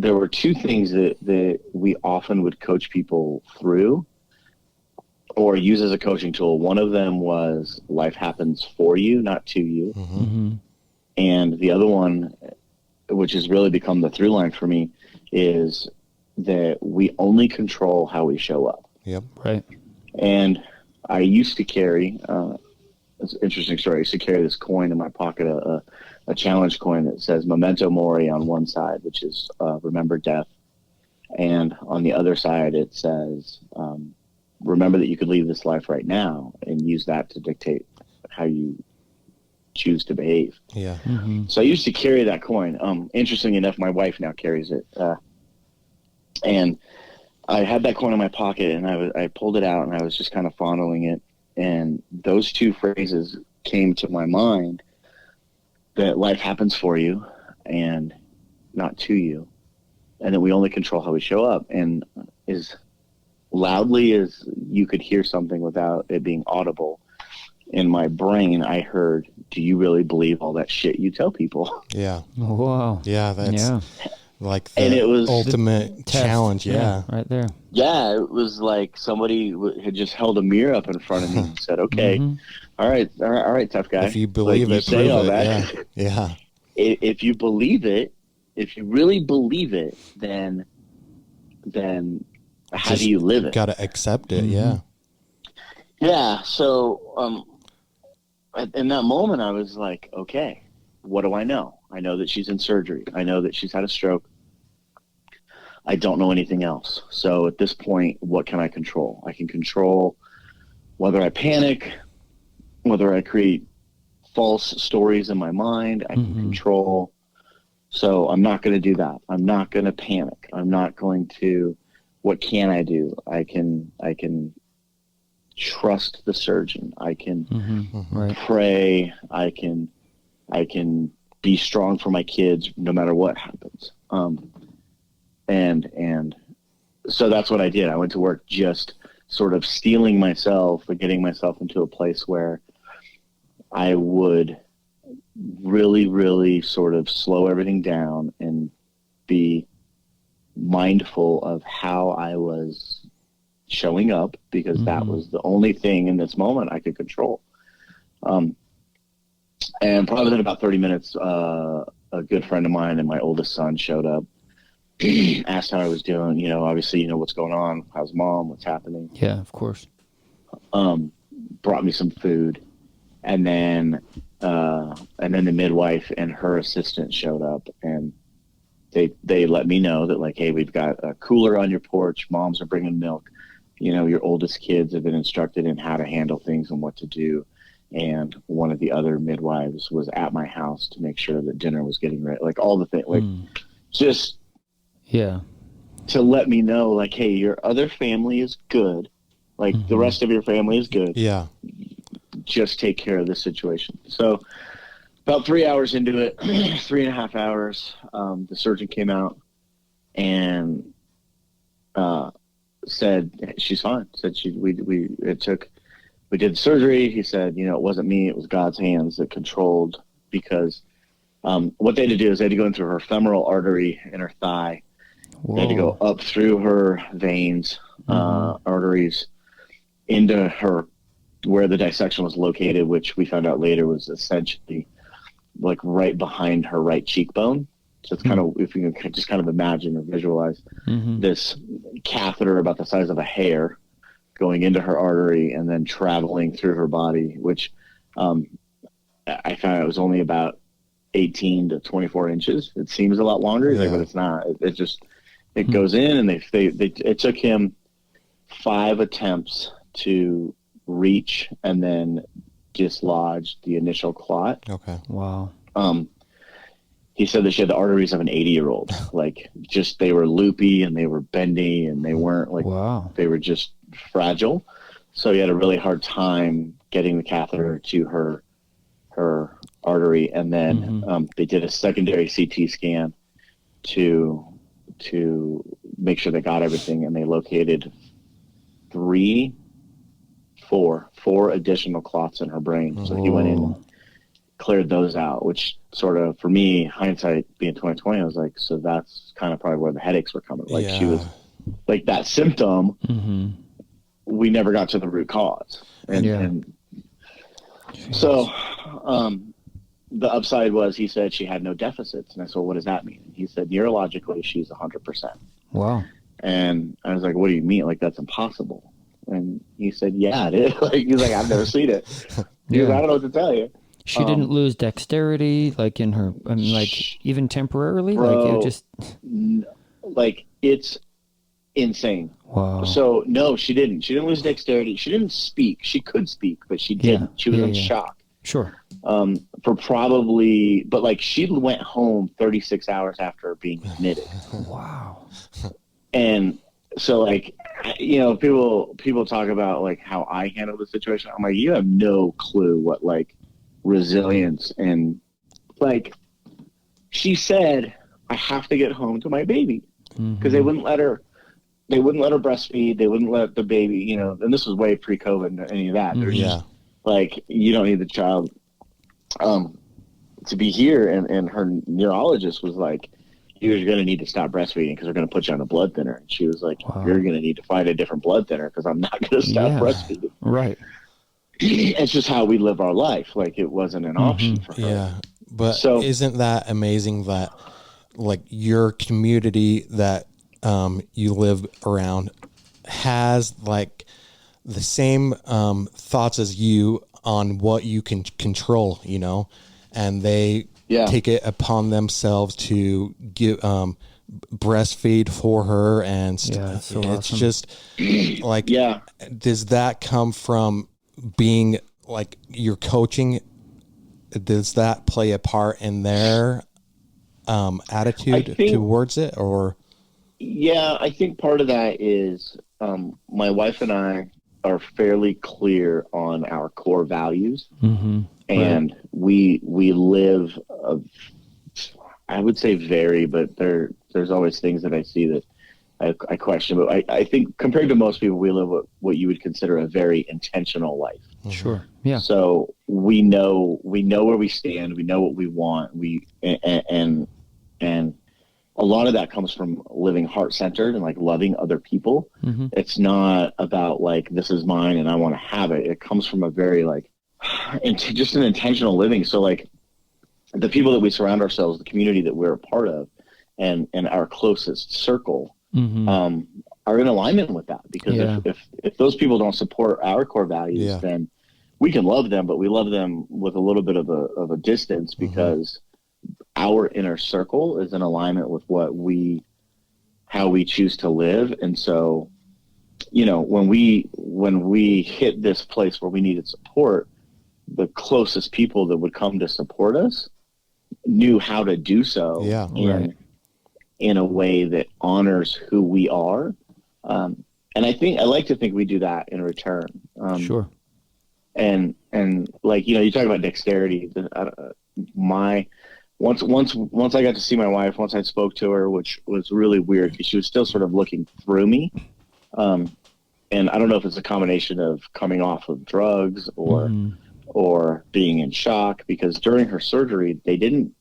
there were two things that we often would coach people through or use as a coaching tool. One of them was life happens for you, not to you. Mm-hmm. And the other one, which has really become the through line for me, is that we only control how we show up. Yep. Right. And I used to carry, it's an interesting story. I used to carry this coin in my pocket, a challenge coin that says Memento Mori on one side, which is remember death. And on the other side, it says, remember that you could leave this life right now, and use that to dictate how you choose to behave. Yeah. Mm-hmm. So I used to carry that coin. Interesting enough, my wife now carries it. And I had that coin in my pocket, and I pulled it out, and I was just kind of fondling it. And those two phrases came to my mind, that life happens for you and not to you, and that we only control how we show up. And as loudly as you could hear something without it being audible, in my brain, I heard, do you really believe all that shit you tell people? Yeah. Wow. Yeah, that's like the and it was ultimate challenge. Yeah. Right there. Yeah, it was like somebody had just held a mirror up in front of me and said, okay, all right, tough guy. If you believe like, it, prove it. Yeah. Yeah. If you believe it, if you really believe it, then how do you live it? Got to accept it. Yeah. Yeah. So, in that moment, I was like, okay, what do I know? I know that she's in surgery. I know that she's had a stroke. I don't know anything else. So at this point, what can I control? I can control whether I panic, whether I create false stories in my mind. I can control. So I'm not going to do that. I'm not going to panic. I'm not going to, what can I do? I can trust the surgeon. I can pray. I can be strong for my kids no matter what happens. And so that's what I did. I went to work just sort of steeling myself and getting myself into a place where I would really, really sort of slow everything down and be mindful of how I was showing up, because that was the only thing in this moment I could control. And probably within about 30 minutes, a good friend of mine and my oldest son showed up, asked how I was doing, obviously, what's going on, how's mom, what's happening. Yeah, of course. Brought me some food, and then the midwife and her assistant showed up, and they let me know that, like, hey, we've got a cooler on your porch, moms are bringing milk, your oldest kids have been instructed in how to handle things and what to do. And one of the other midwives was at my house to make sure that dinner was getting ready, like all the things, like just to let me know, like, hey, your other family is good, like the rest of your family is good. Yeah. Just take care of this situation. So about 3 hours into it, 3.5 hours, the surgeon came out and said she's fine. Said we did the surgery. He said, it wasn't me, it was God's hands that controlled, because what they had to do is they had to go in through her femoral artery in her thigh. Whoa. They had to go up through her veins, arteries, into her, where the dissection was located, which we found out later was essentially like right behind her right cheekbone. So it's kind of, if you can just kind of imagine or visualize this catheter about the size of a hair going into her artery and then traveling through her body, which I found it was only about 18 to 24 inches. It seems a lot longer, but it's not. It goes in, and it took him 5 attempts to reach and then dislodge the initial clot. Okay. Wow. He said that she had the arteries of an 80-year-old. Like, just, they were loopy and they were bendy and they weren't like, they were just fragile. So he had a really hard time getting the catheter to her artery. And then they did a secondary CT scan to make sure they got everything. And they located four additional clots in her brain. So he went in cleared those out, which sort of, for me, hindsight being 2020, I was like, so that's kind of probably where the headaches were coming. Like she was like that symptom. We never got to the root cause. And so, the upside was, he said she had no deficits. And I said, well, what does that mean? And he said, neurologically, she's 100%. Wow. And I was like, what do you mean? Like, that's impossible. And he said, yeah, it is. Like, he's like, I've never seen it. He goes, I don't know what to tell you. She didn't lose dexterity, like in her, I mean, like even temporarily? Bro, like it just... Like, it's insane. Wow. So, no, she didn't. She didn't lose dexterity. She didn't speak. She could speak, but she didn't. She was in shock. Sure. For probably, but like she went home 36 hours after being admitted. Wow. And so, like, you know, people talk about like how I handle the situation. I'm like, you have no clue what like resilience, and like she said, I have to get home to my baby, because they wouldn't let her breastfeed. They wouldn't let the baby, you know, and this was way pre-COVID, any of that. There's just like, you don't need the child to be here. And her neurologist was like, you're going to need to stop breastfeeding because they're going to put you on a blood thinner. And she was like, you're going to need to find a different blood thinner because I'm not going to stop breastfeeding. Right. It's just how we live our life. Like, it wasn't an option for her. Yeah. But so, isn't that amazing that like your community that you live around has like the same thoughts as you on what you can control, you know, and they take it upon themselves to give breastfeed for her and stuff. So it's awesome. just like, does that come from being like your coaching? Does that play a part in their attitude towards it, or? Yeah, I think part of that is my wife and I are fairly clear on our core values, and we live, I would say vary, but there's always things that I see that I question. But I think compared to most people, we live what you would consider a very intentional life. Sure. Yeah. So we know where we stand. We know what we want. And a lot of that comes from living heart-centered and like loving other people. It's not about like, this is mine and I want to have it. It comes from a very like, just an intentional living. So like the people that we surround ourselves, the community that we're a part of, and our closest circle are in alignment with that. Because if those people don't support our core values, then we can love them, but we love them with a little bit of a distance, because our inner circle is in alignment with how we choose to live. And so, you know, when we hit this place where we needed support, the closest people that would come to support us knew how to do so in a way that honors who we are. And I like to think we do that in return. Sure. And like, you know, you talk about dexterity. Once I got to see my wife, once I spoke to her, which was really weird because she was still sort of looking through me. And I don't know if it's a combination of coming off of drugs or being in shock, because during her surgery, they didn't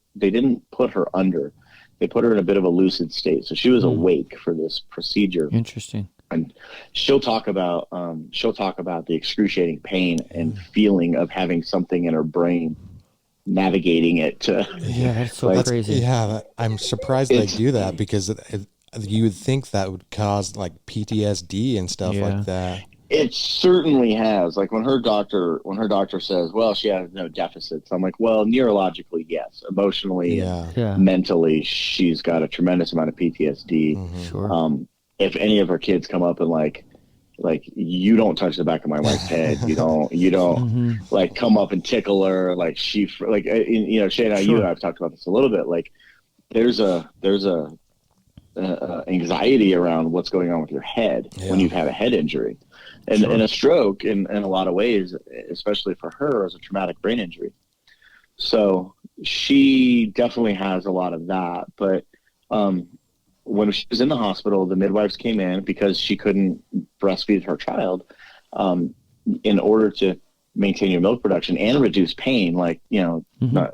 put her under. They put her in a bit of a lucid state. So she was awake for this procedure. Interesting. And she'll talk about the excruciating pain and feeling of having something in her brain navigating it to that's so crazy. I'm surprised they do that, because you would think that would cause like PTSD and stuff like that. It certainly has. Like when her doctor says, well, she has no deficits, I'm like, well, neurologically, yes. Emotionally and mentally, she's got a tremendous amount of PTSD. Sure. If any of her kids come up and like you don't touch the back of my wife's head, you don't like come up and tickle her, like you know, Shane, you and I have talked about this a little bit. Like there's a anxiety around what's going on with your head when you've had a head injury, and a stroke in a lot of ways, especially for her, is a traumatic brain injury. So she definitely has a lot of that. But when she was in the hospital, the midwives came in because she couldn't breastfeed her child. In order to maintain your milk production and reduce pain. Like, the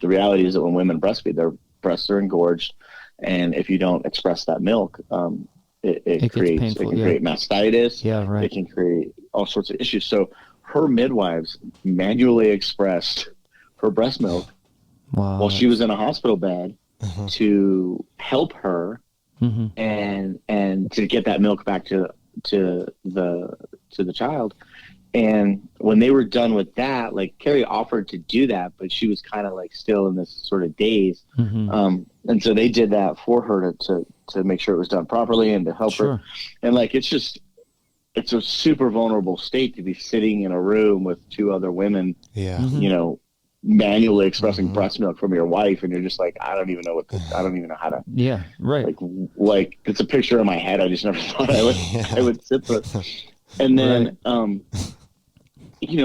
reality is that when women breastfeed, their breasts are engorged. And if you don't express that milk, it can create mastitis. Yeah, right. It can create all sorts of issues. So her midwives manually expressed her breast milk while she was in a hospital bed to help her and to get that milk back to the child. And when they were done with that, like Carrie offered to do that, but she was kind of like still in this sort of daze. And so they did that for her to make sure it was done properly and to help her. And like, it's a super vulnerable state to be sitting in a room with two other women, manually expressing breast milk from your wife. And you're just like, I don't even know how to, like it's a picture in my head. I just never thought I would sit there. And then,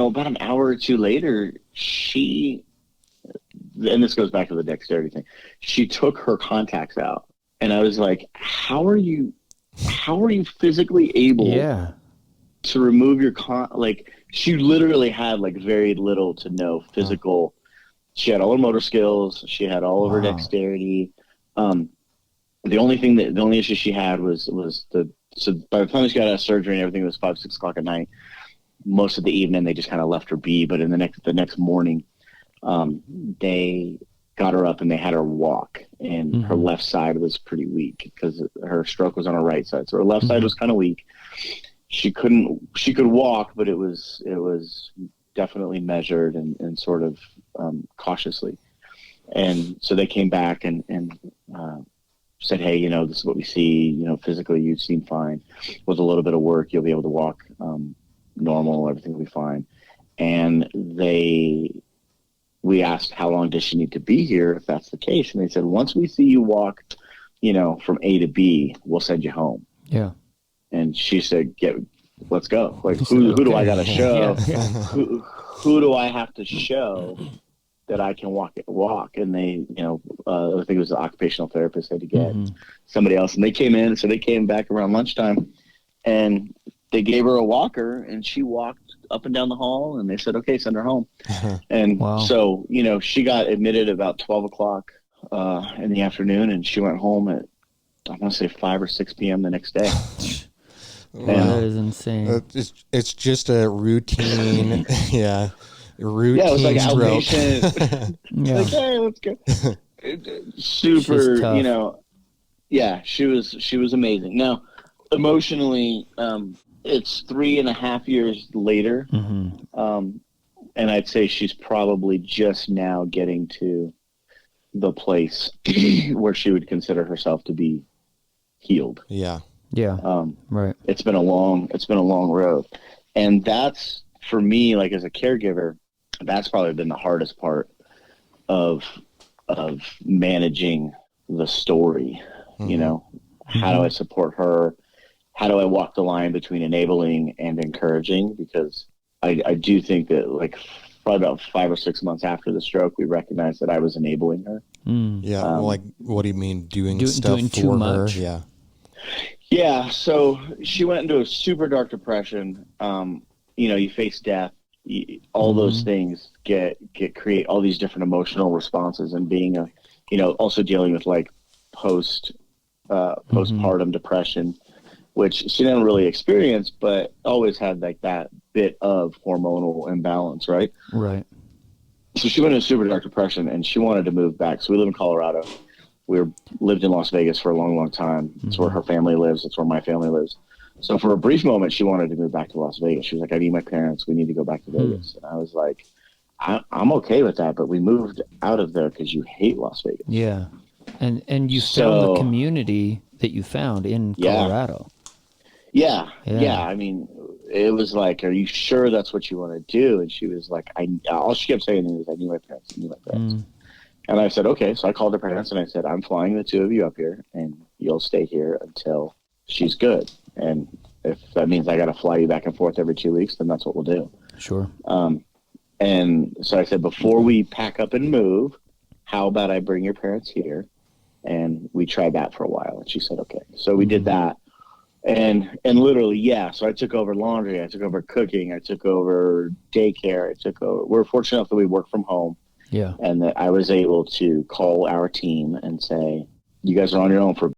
about an hour or two later, and this goes back to the dexterity thing, she took her contacts out. And I was like, how are you physically able to remove your like, she literally had like very little to no physical. She had all her motor skills. She had all of her dexterity. The only issue she had was so by the time she got out of surgery and everything, it was 5-6 o'clock at night. Most of the evening, they just kind of left her be. But in the next morning, they got her up and they had her walk. And her left side was pretty weak because her stroke was on her right side. So her left side was kind of weak. She could walk, but it was definitely measured and sort of cautiously. And so they came back and said, hey, this is what we see, physically you seem fine. With a little bit of work, you'll be able to walk normal, everything will be fine. And we asked, how long does she need to be here if that's the case? And they said, once we see you walk, from A to B, we'll send you home. Yeah. And she said, let's go. Like, who do I got to show? Who do I have to show that I can walk? And they, I think it was the occupational therapist had to get somebody else. And they came in, so they came back around lunchtime and they gave her a walker and she walked up and down the hall and they said, okay, send her home. And so, she got admitted about 12 o'clock in the afternoon and she went home at, I want to say 5 or 6 p.m. the next day. That is insane. It's just a routine. Routine. Yeah, it was like outpatient. Like, hey, let's go. Super, she was amazing. Now, emotionally, it's 3.5 years later. And I'd say she's probably just now getting to the place where she would consider herself to be healed. Yeah. Right. It's been a long road. And that's, for me, like as a caregiver, that's probably been the hardest part of managing the story. How do I support her? How do I walk the line between enabling and encouraging? Because I do think that, like, probably about 5 or 6 months after the stroke, we recognized that I was enabling her. Like, what do you mean doing stuff doing for too her? much? Yeah, so she went into a super dark depression. You face death. All those things create all these different emotional responses, and being also dealing with like postpartum depression, which she didn't really experience, but always had like that bit of hormonal imbalance, right? Right. So she went into super dark depression and she wanted to move back. So we live in Colorado. Lived in Las Vegas for a long, long time. It's where her family lives. It's where my family lives. So for a brief moment, she wanted to move back to Las Vegas. She was like, I need my parents. We need to go back to Vegas. And I was like, I'm okay with that. But we moved out of there because you hate Las Vegas. Yeah. And you found the community that you found in Colorado. Yeah. I mean, it was like, are you sure that's what you want to do? And she was like, all she kept saying was, I need my parents. And I said, okay. So I called her parents and I said, I'm flying the two of you up here and you'll stay here until she's good. And if that means I got to fly you back and forth every 2 weeks, then that's what we'll do. Sure. And so I said, before we pack up and move, how about I bring your parents here and we try that for a while? And she said, okay. So we did that. And literally, yeah. So I took over laundry, I took over cooking, I took over daycare, I took over. We're fortunate enough that we work from home. Yeah. And that I was able to call our team and say, you guys are on your own for